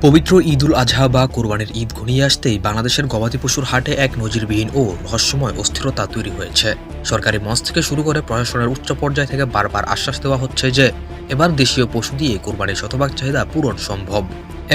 পবিত্র ঈদুল আজহা বা কোরবানির ঈদ ঘনিয়ে আসতেই বাংলাদেশের গবাদি পশুর হাটে এক নজিরবিহীন ও রহস্যময় অস্থিরতা তৈরি হয়েছে। সরকারি মঞ্চ থেকে শুরু করে প্রশাসনের উচ্চ পর্যায় থেকে বারবার আশ্বাস দেওয়া হচ্ছে যে এবার দেশীয় পশু দিয়ে কোরবানির শতভাগ চাহিদা পূরণ সম্ভব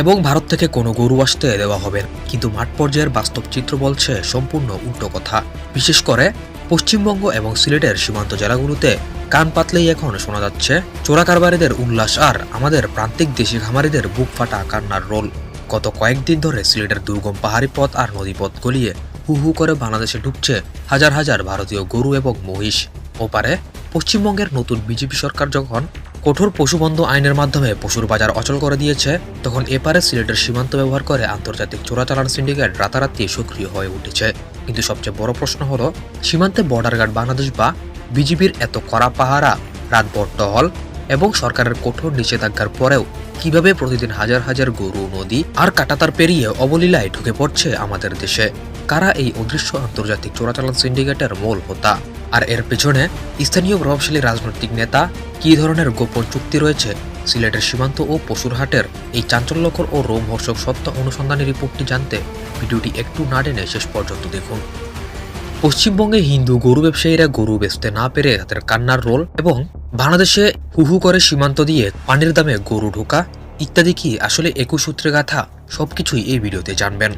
এবং ভারত থেকে কোনো গরু আসতে দেওয়া হবে না। কিন্তু মাঠ পর্যায়ের বাস্তব চিত্র বলছে সম্পূর্ণ উল্টো কথা। বিশেষ করে পশ্চিমবঙ্গ এবং সিলেটের সীমান্ত জেলাগুলোতে কান পাতলেই এখন শোনা যাচ্ছে চোরা কারবারিদের উল্লাস আর আমাদের প্রান্তিক দেশি খামারিদের বুক ফাটা কান্নার রোল। গত কয়েকদিন ধরে সিলেটের দুর্গম পাহাড়ি পথ আর নদীপথ গলিয়ে হু হু করে বাংলাদেশে ঢুকছে হাজার হাজার ভারতীয় গরু এবং মহিষ। ওপারে পশ্চিমবঙ্গের নতুন বিজেপি সরকার যখন কঠোর পশুবন্ধ আইনের মাধ্যমে পশুর বাজার অচল করে দিয়েছে, তখন এপারে সিলেটের সীমান্ত ব্যবহার করে আন্তর্জাতিক চোরাচালান সিন্ডিকেট রাতারাতি সক্রিয় হয়ে উঠেছে। কিন্তু সবচেয়ে বড় প্রশ্ন হলো, সীমান্তে বর্ডার গার্ড বাংলাদেশ বা বিজিবির এত কড়া পাহারা, রাতভর টহল এবং সরকারের কঠোর নিষেধাজ্ঞার পরেও কিভাবে প্রতিদিন হাজার হাজার গরু নদী আর কাঁটাতার পেরিয়ে অবলীলায় ঢুকে পড়ছে আমাদের দেশে? কারা এই অদৃশ্য আন্তর্জাতিক চোরাচালান সিন্ডিকেটের মূল হোতা? আর এর পেছনে স্থানীয় প্রভাবশালী রাজনৈতিক নেতা কী ধরনের গোপন চুক্তি রয়েছে? সিলেটের সীমান্ত ও পশুর হাটের এই চাঞ্চল্যকর ও রোমহর্ষক সত্য অনুসন্ধানী রিপোর্টটি জানতে ভিডিওটি একটু না টেনে শেষ পর্যন্ত দেখুন। পশ্চিমবঙ্গে হিন্দু গরু ব্যবসায়ীরা গরু বেচতে না পেরে তাদের কান্নার রোল এবং বাংলাদেশে হুহু করে সীমান্ত দিয়ে পানির দামে গরু ঢোকা ইত্যাদি কি আসলে একই সূত্রে গাথা? সবকিছুই এই ভিডিওতে জানবেন।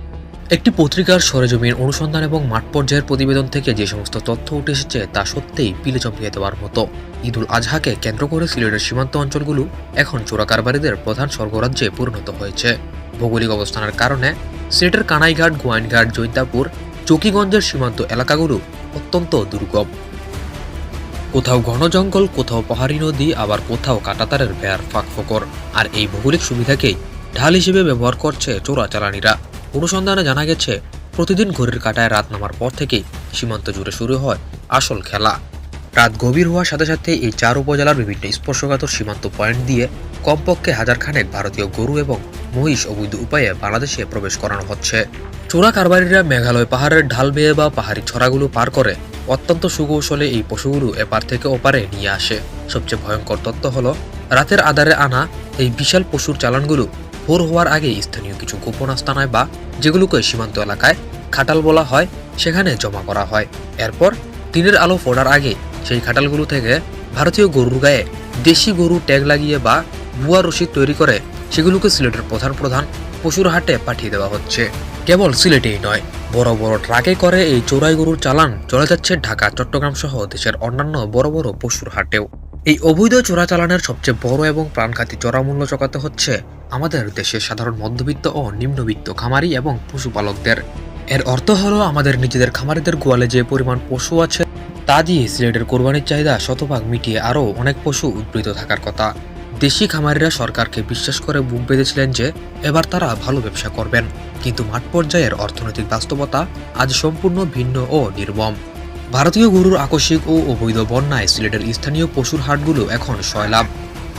একটি পত্রিকার সরেজমিন অনুসন্ধান এবং মাঠ পর্যায়ের প্রতিবেদন থেকে যে সমস্ত তথ্য উঠে এসেছে তা সত্যিই পিলে চমকিয়ে দেওয়ার মতো। ঈদুল আজহাকে কেন্দ্র করে সিলেটের সীমান্ত অঞ্চলগুলো এখন চোরা কারবারিদের প্রধান স্বর্গরাজ্যে পরিণত হয়েছে। ভৌগোলিক অবস্থানের কারণে সিলেটের কানাইঘাট, গোয়াইনঘাট, জৈন্তাপুর, চকিগঞ্জের সীমান্ত এলাকাগুলো অত্যন্ত দুর্গম। কোথাও ঘন জঙ্গল, কোথাও পাহাড়ি নদী, আবার কোথাও কাঁটাতারের বেয়ার ফাঁক ফোকর। আর এই ভৌগোলিক সুবিধাকেই ঢাল হিসেবে ব্যবহার করছে চোরাচালানিরা। অনুসন্ধানে জানা গেছে, প্রতিদিন ঘড়ির কাঁটায় রাত নামার পর থেকেই সীমান্ত জুড়ে শুরু হয় আসল খেলা। রাত গভীর হওয়ার সাথে সাথে এই 4 উপজেলার বিভিন্ন স্পর্শকাতর সীমান্ত পয়েন্ট দিয়ে কমপক্ষে হাজারখানেক ভারতীয় গরু এবং মহিষ অবৈধ উপায়ে বাংলাদেশে প্রবেশ করানো হচ্ছে। চোরা কারবারিরা মেঘালয় পাহাড়ের ঢাল বেয়ে বা পাহাড়ি ছড়াগুলো পার করে অত্যন্ত সুকৌশলে এই পশুগুলো এপার থেকে ওপারে নিয়ে আসে। সবচেয়ে ভয়ঙ্কর তথ্য হলো, রাতের আধারে আনা এই বিশাল পশুর চালানগুলো ভোর হওয়ার আগে স্থানীয় কিছু গোপন আস্তানায় বা যেগুলোকে সীমান্ত এলাকায় খাটাল বলা হয় সেখানে জমা করা হয়। এরপর দিনের আলো ফোটার আগে সেই খাটালগুলো থেকে ভারতীয় গরুর গায়ে দেশি গরু ট্যাগ লাগিয়ে বা ভুয়া রসিদ তৈরি করে সেগুলোকে সিলেটের প্রধান প্রধান পশুর হাটে পাঠিয়ে দেওয়া হচ্ছে। কেবল সিলেটেই নয়, বড় বড় ট্রাকে করে এই চোরাই গরুর চালান চলে যাচ্ছে ঢাকা, চট্টগ্রাম সহ দেশের অন্যান্য বড় বড় পশুর হাটেও। এই অবৈধ চোরাচালানের সবচেয়ে বড় এবং প্রাণঘাতী চড়ামূল্য চোকাতে হচ্ছে আমাদের দেশের সাধারণ মধ্যবিত্ত ও নিম্নবিত্ত খামারি এবং পশুপালকদের। এর অর্থ হলো, আমাদের নিজেদের খামারিদের গোয়ালে যে পরিমাণ পশু আছে তা দিয়ে সিলেটের কোরবানির চাহিদা শতভাগ মিটিয়ে আরও অনেক পশু উদ্বৃত থাকার কথা। দেশি খামারিরা সরকারকে বিশ্বাস করে বুক বেঁধেছিলেন যে এবার তারা ভালো ব্যবসা করবেন, কিন্তু মাঠ পর্যায়ের অর্থনৈতিক বাস্তবতা আজ সম্পূর্ণ ভিন্ন ও নির্মম। ভারতীয় গরুর আকস্মিক ও অবৈধ বন্যায় সিলেটের স্থানীয় পশুর হাটগুলো এখন সয়লাভ।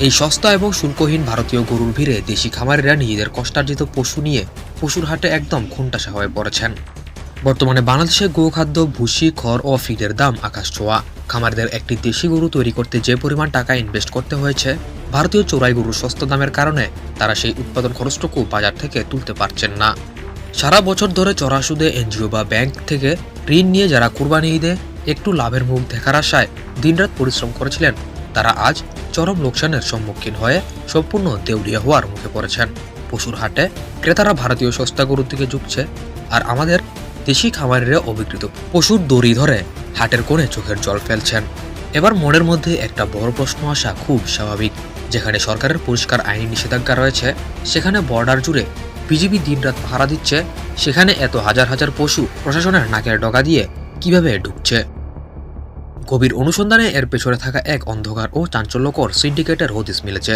এই সস্তা এবং শুল্কহীন ভারতীয় গরুর ভিড়ে দেশি খামারিরা নিজেদের কষ্টার্জিত পশু নিয়ে পশুর হাটে একদম খুনটাসা হয়ে পড়েছেন। বর্তমানে বাংলাদেশে গোখাদ্য, ভুসি, খড় ও ফিডের দাম আকাশ ছোঁয়া। খামারিদের একটি দেশি গরু তৈরি করতে যে পরিমাণ টাকা ইনভেস্ট করতে হয়েছে, ভারতীয় চোরাই গরুর সস্তা দামের কারণে তারা সেই উৎপাদন খরচটুকু বাজার থেকে তুলতে পারছেন না। সারা বছর ধরে চড়া সুদে এনজিও বা ব্যাংক থেকে ঋণ নিয়ে যারা কুরবানি ঈদে একটু লাভের মুখ দেখার আশায় দিনরাত পরিশ্রম করেছিলেন, তারা আজ চরম লোকসানের সম্মুখীন হয়ে সম্পূর্ণ দেউলিয়া হওয়ার মুখে পড়েছেন। পশুর হাটে ক্রেতারা ভারতীয় সস্তা গরুর দিকে ঝুঁকছে, আর আমাদের দেশি খামারিরা অবিকৃত পশুর দড়ি ধরে হাটের কোণে চোখের জল ফেলছেন। এবার মনের মধ্যে একটা বড় প্রশ্ন আসা খুব স্বাভাবিক। যেখানে সরকারের পরিষ্কার আইনি নিষেধাজ্ঞা রয়েছে, সেখানে বর্ডার জুড়ে বিজিবি দিনরাত পাহারা দিচ্ছে, সেখানে এত হাজার হাজার পশু প্রশাসনের নাকের ডগা দিয়ে কিভাবে ঢুকছে? গভীর অনুসন্ধানে এর পেছনে থাকা এক অন্ধকার ও চাঞ্চল্যকর সিন্ডিকেটের হদিস মিলেছে।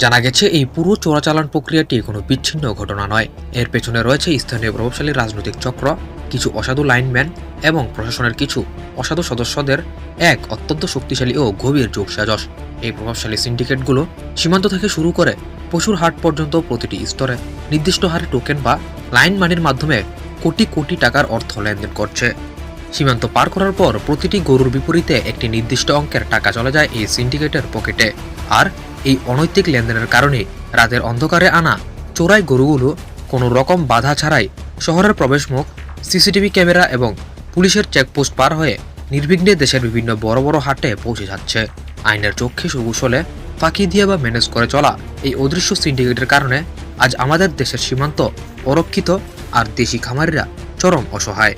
জানা গেছে, এই পুরো চোরাচালান প্রক্রিয়াটি কোনো বিচ্ছিন্ন ঘটনা নয়। এর পেছনে রয়েছে স্থানীয় প্রভাবশালী রাজনৈতিক চক্র, কিছু অসাধু লাইনম্যান এবং প্রশাসনের কিছু অসাধু সদস্যদের এক অত্যন্ত শক্তিশালী ও গভীর যোগসাজশ। এই প্রভাবশালী সিন্ডিকেটগুলো সীমান্ত থেকে শুরু করে পশুর হাট পর্যন্ত প্রতিটি স্তরে নির্দিষ্ট হারে টোকেন বা লাইন মানির মাধ্যমে কোটি কোটি টাকার অর্থ লেনদেন করছে। সীমান্ত পার করার পর প্রতিটি গরুর বিপরীতে একটি নির্দিষ্ট অঙ্কের টাকা চলে যায় এই সিন্ডিকেটের পকেটে। আর এই অনৈতিক লেনদেনের কারণে রাতের অন্ধকারে আনা চোরাই গরুগুলো কোনো রকম বাধা ছাড়াই শহরের প্রবেশমুখ, সিসিটিভি ক্যামেরা এবং পুলিশের চেকপোস্ট পার হয়ে নির্বিঘ্নে দেশের বিভিন্ন বড় বড় হাটে পৌঁছে যাচ্ছে। আইনের চোখে কৌশলে ফাঁকি দিয়ে বা ম্যানেজ করে চলা এই অদৃশ্য সিন্ডিকেটের কারণে আজ আমাদের দেশের সীমান্ত অরক্ষিত আর দেশি খামারিরা চরম অসহায়।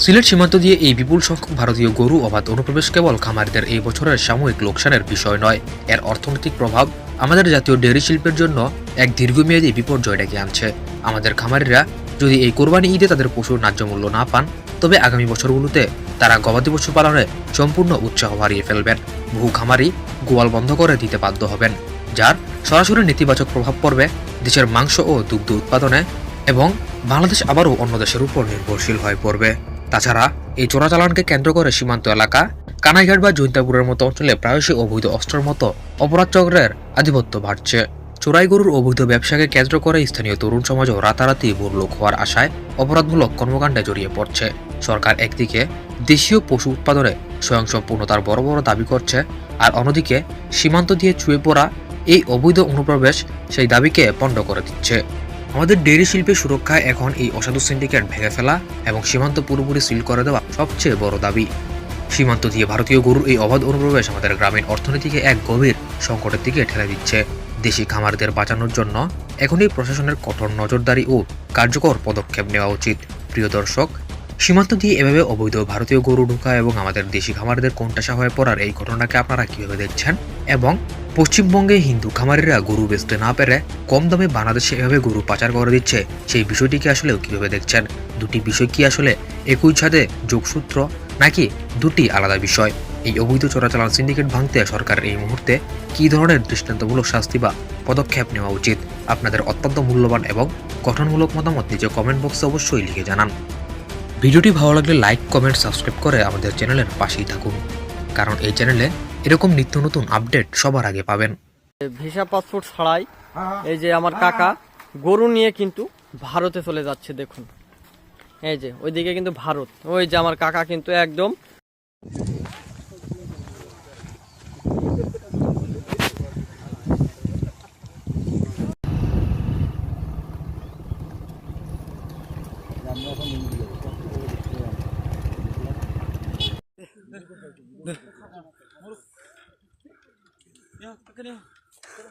সিলেট সীমান্ত দিয়ে এই বিপুল সংখ্যক ভারতীয় গরু অবাধ অনুপ্রবেশ কেবল খামারিদের এই বছরের সাময়িক লোকসানের বিষয় নয়, এর অর্থনৈতিক প্রভাব আমাদের জাতীয় ডেয়ারি শিল্পের জন্য এক দীর্ঘমেয়াদী বিপর্যয় ডেকে আনছে। আমাদের খামারিরা যদি এই কোরবানি ঈদে তাদের পশুর ন্যায্য মূল্য না পান, তবে আগামী বছরগুলোতে তারা গবাদি পশু পালনে সম্পূর্ণ উৎসাহ হারিয়ে ফেলবেন। বহু খামারি গোয়াল বন্ধ করে দিতে বাধ্য হবেন, যার সরাসরি নেতিবাচক প্রভাব পড়বে দেশের মাংস ও দুগ্ধ উৎপাদনে এবং বাংলাদেশ আবারও অন্য দেশের উপর নির্ভরশীল হয়ে পড়বে। তাছাড়া এই চোরাচালানকে কেন্দ্র করে সীমান্ত এলাকা, কানাইঘাট বা জৈন্তাপুরের মতো অঞ্চলে প্রায়শই অবৈধ অস্ত্রের মতো অপরাধ চক্রের আধিপত্য বাড়ছে। চোরাই গরুর অবৈধ ব্যবসাকে কেন্দ্র করে স্থানীয় তরুণ সমাজও রাতারাতি বড়লোক হওয়ার আশায় অপরাধমূলক কর্মকাণ্ডে জড়িয়ে পড়ছে। সরকার একদিকে দেশীয় পশু উৎপাদনে স্বয়ংসম্পূর্ণতার বড় বড় দাবি করছে, আর অন্যদিকে সীমান্ত দিয়ে ছুঁয়ে পড়া এই অবৈধ অনুপ্রবেশ সেই দাবিকে পণ্ড করে দিচ্ছে। আমাদের ডেইরি শিল্পের সুরক্ষায় এখন এই অসাধু সিন্ডিকেট ভেঙে ফেলা এবং সীমান্ত পুরোপুরি সিল করে দেওয়া সবচেয়ে বড় দাবি। সীমান্ত দিয়ে ভারতীয় গরুর এই অবাধ অনুপ্রবেশ আমাদের গ্রামীণ অর্থনীতিকে এক গভীর সংকটের দিকে ঠেলে দিচ্ছে। দেশি খামারদের বাঁচানোর জন্য এখনই প্রশাসনের কঠোর নজরদারি ও কার্যকর পদক্ষেপ নেওয়া উচিত। প্রিয় দর্শক, সীমান্ত দিয়ে এভাবে অবৈধ ভারতীয় গরু ঢোকা এবং আমাদের দেশি খামারদের কোণঠাসা হয়ে পড়ার এই ঘটনাকে আপনারা কিভাবে দেখছেন, এবং পশ্চিমবঙ্গে হিন্দু খামারিরা গরু বেচতে না পেরে কম দামে বাংলাদেশে এভাবে গরু পাচার করে দিচ্ছে, সেই বিষয়টিকে আসলেও কিভাবে দেখছেন? দুটি বিষয় কি আসলে একই ছাদে যোগসূত্র, নাকি দুটি আলাদা বিষয়? এই অবৈধ চোরাচালান সিন্ডিকেট ভাঙতে সরকারের এই মুহূর্তে কী ধরনের দৃষ্টান্তমূলক শাস্তি বা পদক্ষেপ নেওয়া উচিত? আপনাদের অত্যন্ত মূল্যবান এবং গঠনমূলক মতামত নিচে কমেন্ট বক্সে অবশ্যই লিখে জানান। ভিডিওটি ভালো লাগলে লাইক, কমেন্ট, সাবস্ক্রাইব করে আমাদের চ্যানেলের পাশেই থাকুন, কারণ এই চ্যানেলে এরকম নিত্য নতুন আপডেট সবার আগে পাবেন। ভিসা পাসপোর্ট ছাড়াই এই যে আমার কাকা গরু নিয়ে কিন্তু ভারতে চলে যাচ্ছে। দেখুন, এই যে ওইদিকে কিন্তু ভারত, ওই যে আমার কাকা কিন্তু একদম